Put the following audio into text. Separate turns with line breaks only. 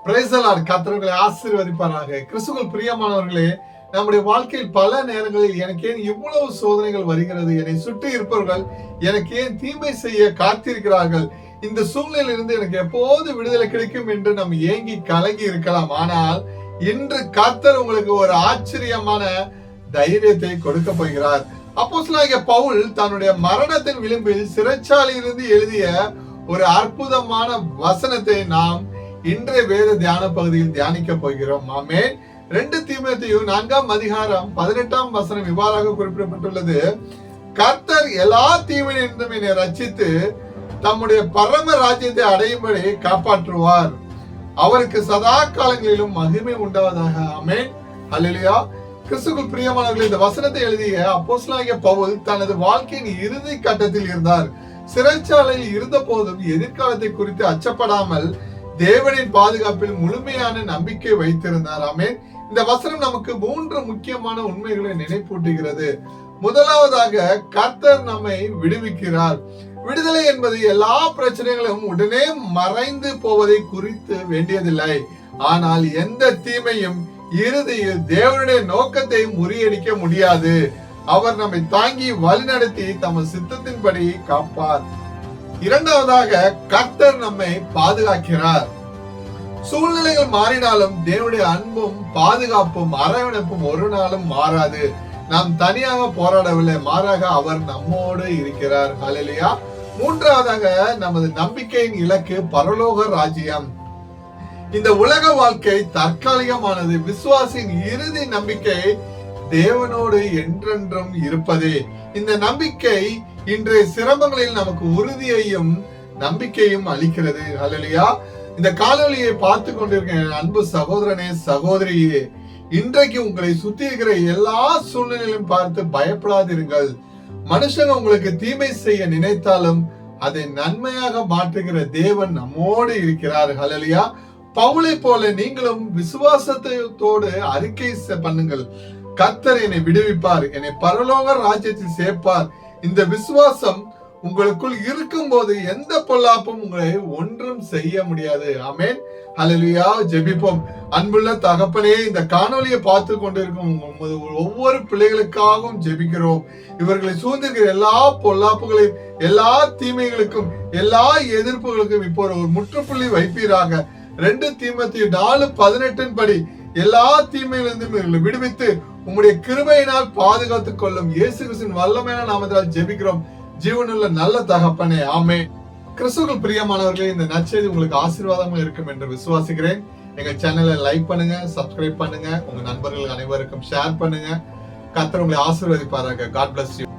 Praise the Lord. கர்த்தர் ஆசீர்வதிப்பாராக. கிறிஸ்துவுக்குள் பிரியமானவர்களே, நம்முடைய வாழ்க்கையில் பல நேரங்களில் எனக்கு ஏன் இவ்வளவு சோதனைகள் வருகிறது, என்னை சுற்றி இருப்பவர்கள் எனக்கு ஏன் தீமை செய்ய காத்திருக்கிறார்கள், இந்த சூழ்நிலையில் இருந்து எனக்கு எப்போது விடுதலை கிடைக்கும் என்று நாம் ஏங்கி கலங்கி இருக்கலாம். ஆனால் இன்று கர்த்தர் உங்களுக்கு ஒரு ஆச்சரியமான தைரியத்தை கொடுக்க போகிறார். அப்போஸ்தலனாகிய பவுல் தன்னுடைய மரணத்தின் விளிம்பில் சிறைச்சாலையிலிருந்து எழுதிய ஒரு அற்புதமான வசனத்தை நாம் இன்றைய வேத தியான பகுதியில் தியானிக்க போகிறோம். ஆமென். 2 தீமோத்தேயு 4ஆம் அதிகாரம் 18ஆம் வசனம் இவ்வாறாக குறிப்பிடப்பட்டுள்ளது. கர்த்தர் எல்லா தீமையிலிருந்தும் என்னை ரட்சித்து தம்முடைய பரம ராஜ்யத்தை அடையும்படி காப்பாற்றுவார். அவருக்கு சதா காலங்களிலும் மகிமை உண்டாவதாக. ஆமென். அல்லேலூயா. கிறிஸ்துவுக்குள் பிரியமானவர்களே, இந்த வசனத்தை எழுதிய அப்போஸ்தலனாகிய பவுல் தனது வாழ்க்கையின் இறுதி கட்டத்தில் இருந்தார். சிறைச்சாலையில் இருந்த போதும் எதிர்காலத்தை குறித்து அச்சப்படாமல் தேவனின் பாதுகாப்பில் முழுமையான நம்பிக்கை வைத்திருந்தார். ஆமென். இந்த வசனம் நமக்கு 3 முக்கியமான உண்மைகளை நினைப்பூட்டுகிறது. முதலாவதாக, கர்த்தர் நம்மை விடுவிக்கிறார். விடுதலை என்பது எல்லா பிரச்சனைகளும் உடனே மறைந்து போவதை குறித்து வேண்டியதில்லை. ஆனால் எந்த தீமையும் இறுதியில் தேவனுடைய நோக்கத்தை முறியடிக்க முடியாது. அவர் நம்மை தாங்கி வழிநடத்தி தமது சித்தத்தின்படி காப்பார். இரண்டாவதாக, கர்த்தர் நம்மை பாதுகாக்கிறார். சூழ்நிலைகள் மாறினாலும் தேவனுடைய அன்பும் பாதுகாப்பும் அரவணைப்பும் ஒரு நாளும் மாறாது. நாம் தனியாக போராடவில்லை, மாறாக அவர் நம்மோடு இருக்கிறார். ஹல்லேலூயா. மூன்றாவதாக, நமது நம்பிக்கையின் இலக்கு பரலோக ராஜ்யம். இந்த உலக வாழ்க்கை தற்காலிகமானது. விசுவாசின் இறுதி நம்பிக்கை தேவனோடு என்றென்றும் இருப்பதே. இந்த நம்பிக்கை இன்றைய சிரமங்களில் நமக்கு உறுதியையும் நம்பிக்கையும் அளிக்கிறது. ஹல்லேலூயா. இந்த காணொலியை பார்த்து கொண்டிருக்கிற அன்பு சகோதரனே, சகோதரியே, இன்றைக்கு உங்களை சுத்தி இருக்கிற எல்லா சூழ்நிலையிலும் பார்த்து பயப்படாதிருங்கள். மனுஷங்க உங்களுக்கு தீமை செய்ய நினைத்தாலும் அதை நன்மையாக மாற்றுகிற தேவன் நம்மோடு இருக்கிறார். ஹல்லேலூயா. பவுலை போல நீங்களும் விசுவாசத்தோடு அறிக்கை பண்ணுங்கள். கர்த்தர் என்னை விடுவிப்பார், என்னை பரலோக ராஜ்யத்தில் சேர்ப்பார். இந்த விசுவாசம் உங்களுக்குள் இருக்கும் போது எந்த பொல்லாப்பும் உங்களை ஒன்றும் செய்ய முடியாது. ஆமென். ஹல்லேலூயா. ஜெபிப்போம். அன்புள்ள தகப்பனே, இந்த காணொலியை பார்த்து கொண்டிருக்கும் ஒவ்வொரு பிள்ளைகளுக்காகவும் ஜெபிக்கிறோம். இவர்களை சூழ்ந்திருக்கிற எல்லா பொல்லாப்புகளையும், எல்லா தீமைகளுக்கும், எல்லா எதிர்ப்புகளுக்கும் இப்போ ஒரு முற்றுப்புள்ளி வைப்பீராக. 2 தீமோத்தேயு 4:18 படி எல்லா தீமையிலிருந்தும் இவர்களை விடுவித்து உம்முடைய கிருபையினால் பாதுகாத்துக் கொள்ளும். இயேசு கிறிஸ்துவின் வல்லமையான நாமத்தால் ஜெபிக்கிறோம் ஜீவனுள்ள நல்ல தகப்பனே. ஆமென். கிறிஸ்துவுக்குள் பிரியமானவர்களே, இந்த நற்செய்தி உங்களுக்கு ஆசீர்வாதமா இருக்கும் என்று விசுவாசிக்கிறேன். எங்க சேனலை லைக் பண்ணுங்க, சப்ஸ்கிரைப் பண்ணுங்க, உங்க நண்பர்கள் அனைவருக்கும் ஷேர் பண்ணுங்க. கர்த்தர் உங்களை ஆசீர்வதிப்பாராக. God bless you.